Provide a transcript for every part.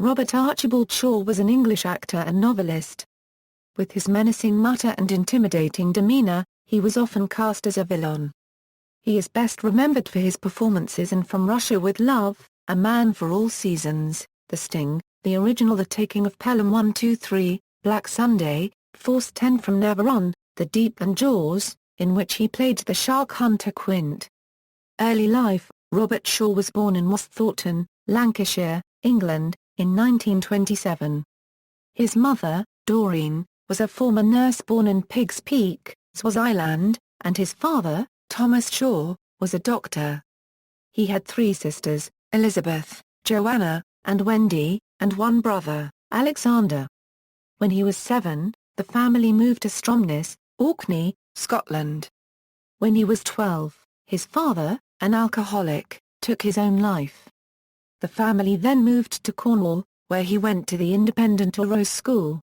Robert Archibald Shaw was an English actor and novelist. With his menacing mutter and intimidating demeanor, he was often cast as a villain. He is best remembered for his performances in From Russia with Love, A Man for All Seasons, The Sting, the original The Taking of Pelham 1-2-3, Black Sunday, Force 10 from Navarone, The Deep and Jaws, in which he played the shark hunter Quint. Early life: Robert Shaw was born in West Thornton, Lancashire, England, in 1927. His mother, Doreen, was a former nurse born in Pigs Peak, Swaziland, and his father, Thomas Shaw, was a doctor. He had three sisters, Elizabeth, Joanna, and Wendy, and one brother, Alexander. When he was 7, the family moved to Stromness, Orkney, Scotland. When he was 12, his father, an alcoholic, took his own life. The family then moved to Cornwall, where he went to the independent Rose School.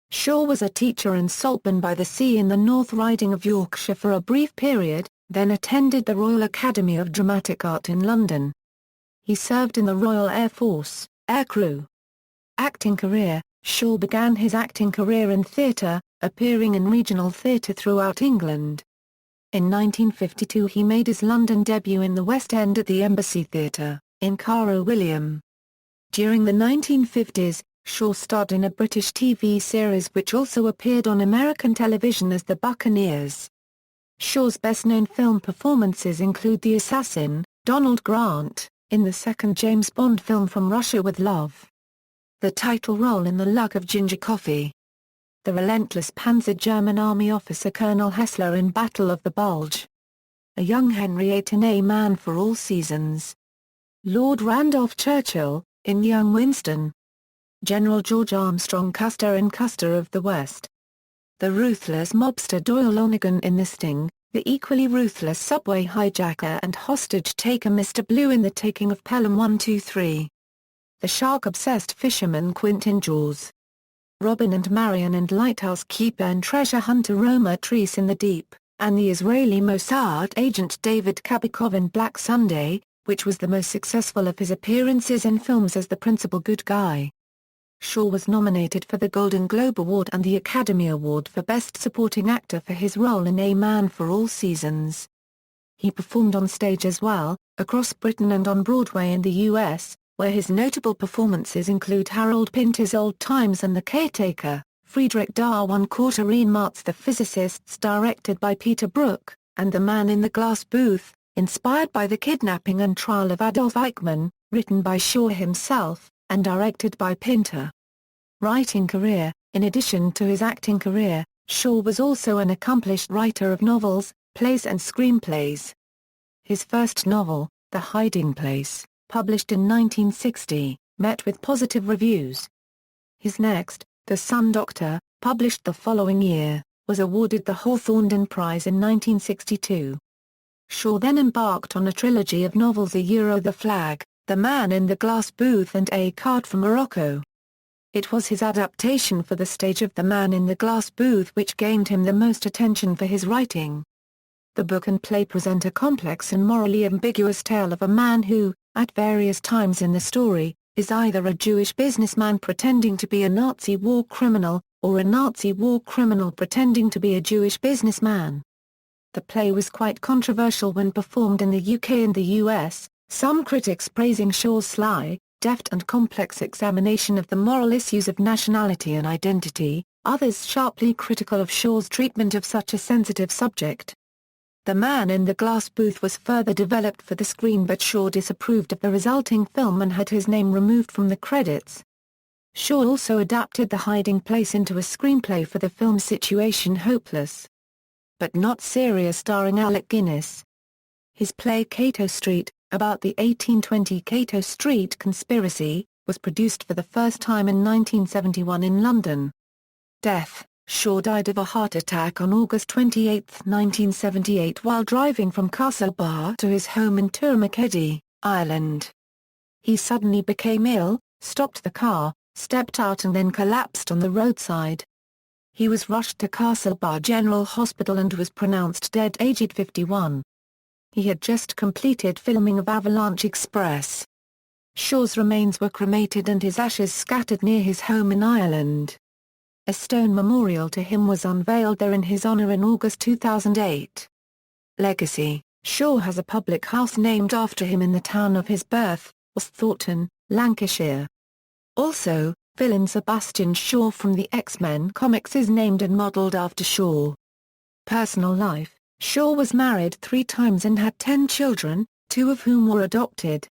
Shaw was a teacher in Saltburn-by-the-Sea in the North Riding of Yorkshire for a brief period, then attended the Royal Academy of Dramatic Art in London. He served in the Royal Air Force, aircrew. Acting career: Shaw began his acting career in theatre, appearing in regional theatre throughout England. In 1952 he made his London debut in the West End at the Embassy Theatre, in Caro William. During the 1950s, Shaw starred in a British TV series which also appeared on American television as The Buccaneers. Shaw's best-known film performances include the assassin, Donald Grant, in the second James Bond film From Russia with Love. The title role in The Luck of Ginger Coffee. The relentless Panzer German army officer Colonel Hessler in Battle of the Bulge. A young Henry VIII in A Man for All Seasons. Lord Randolph Churchill, in Young Winston. General George Armstrong Custer in Custer of the West. The ruthless mobster Doyle Lonigan in The Sting, the equally ruthless subway hijacker and hostage-taker Mr. Blue in The Taking of Pelham 1-2-3. The shark-obsessed fisherman Quint in Jaws. Robin and Marian and lighthouse keeper and treasure hunter Roma Treese in The Deep, and the Israeli Mossad agent David Kabikov in Black Sunday, which was the most successful of his appearances in films as the principal good guy. Shaw was nominated for the Golden Globe Award and the Academy Award for Best Supporting Actor for his role in A Man for All Seasons. He performed on stage as well, across Britain and on Broadway in the U.S., where his notable performances include Harold Pinter's Old Times and The Caretaker, Friedrich Darwin Quarterine Marx the Physicists directed by Peter Brook, and The Man in the Glass Booth, inspired by the kidnapping and trial of Adolf Eichmann, written by Shaw himself, and directed by Pinter. Writing career: in addition to his acting career, Shaw was also an accomplished writer of novels, plays and screenplays. His first novel, The Hiding Place, published in 1960, met with positive reviews. His next, The Sun Doctor, published the following year, was awarded the Hawthornden Prize in 1962. Shaw then embarked on a trilogy of novels: The Flag, The Man in the Glass Booth and A Card from Morocco. It was his adaptation for the stage of The Man in the Glass Booth which gained him the most attention for his writing. The book and play present a complex and morally ambiguous tale of a man who, at various times in the story, is either a Jewish businessman pretending to be a Nazi war criminal, or a Nazi war criminal pretending to be a Jewish businessman. The play was quite controversial when performed in the UK and the US, some critics praising Shaw's sly, deft and complex examination of the moral issues of nationality and identity, others sharply critical of Shaw's treatment of such a sensitive subject. The Man in the Glass Booth was further developed for the screen, but Shaw disapproved of the resulting film and had his name removed from the credits. Shaw also adapted The Hiding Place into a screenplay for the film Situation Hopeless, but not serious, starring Alec Guinness. His play Cato Street, about the 1820 Cato Street conspiracy, was produced for the first time in 1971 in London. Death: Shaw died of a heart attack on August 28, 1978 while driving from Castlebar to his home in Turmakeddy, Ireland. He suddenly became ill, stopped the car, stepped out and then collapsed on the roadside. He was rushed to Castlebar General Hospital and was pronounced dead aged 51. He had just completed filming of Avalanche Express. Shaw's remains were cremated and his ashes scattered near his home in Ireland. A stone memorial to him was unveiled there in his honour in August 2008. Legacy: Shaw has a public house named after him in the town of his birth, was Thornton, Lancashire. Also, villain Sebastian Shaw from the X-Men comics is named and modelled after Shaw. Personal life: Shaw was married 3 times and had 10 children, 2 of whom were adopted.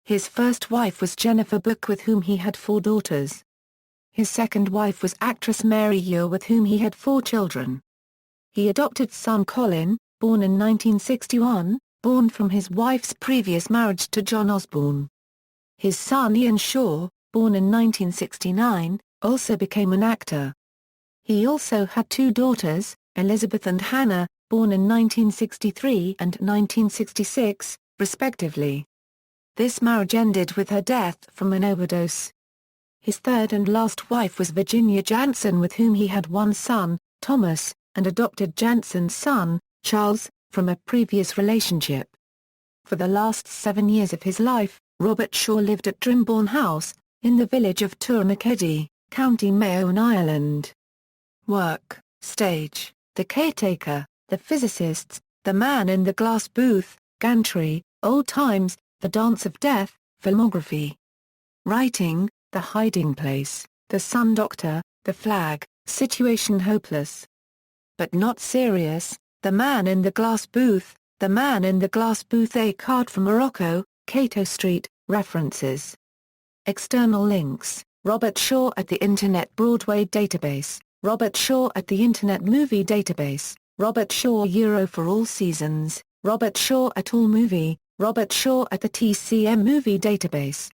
His first wife was Jennifer Book, with whom he had 4 daughters. His second wife was actress Mary Ure, with whom he had 4 children. He adopted son Colin, born in 1961, born from his wife's previous marriage to John Osborne. His son Ian Shaw, born in 1969, also became an actor. He also had 2 daughters, Elizabeth and Hannah, born in 1963 and 1966, respectively. This marriage ended with her death from an overdose. His third and last wife was Virginia Jansen, with whom he had 1 son, Thomas, and adopted Jansen's son, Charles, from a previous relationship. For the last 7 years of his life, Robert Shaw lived at Drimbourne House, in the village of Tournakeddie, County Mayo in Ireland. Work: Stage, The Caretaker, The Physicists, The Man in the Glass Booth, Gantry, Old Times, The Dance of Death, Filmography. Writing: The Hiding Place, The Sun Doctor, The Flag, Situation Hopeless but Not Serious, The Man in the Glass Booth, The Man in the Glass Booth, A Card from Morocco, Cato Street. References. External links: Robert Shaw at the Internet Broadway Database, Robert Shaw at the Internet Movie Database, Robert Shaw Euro for All Seasons, Robert Shaw at All Movie, Robert Shaw at the TCM Movie Database.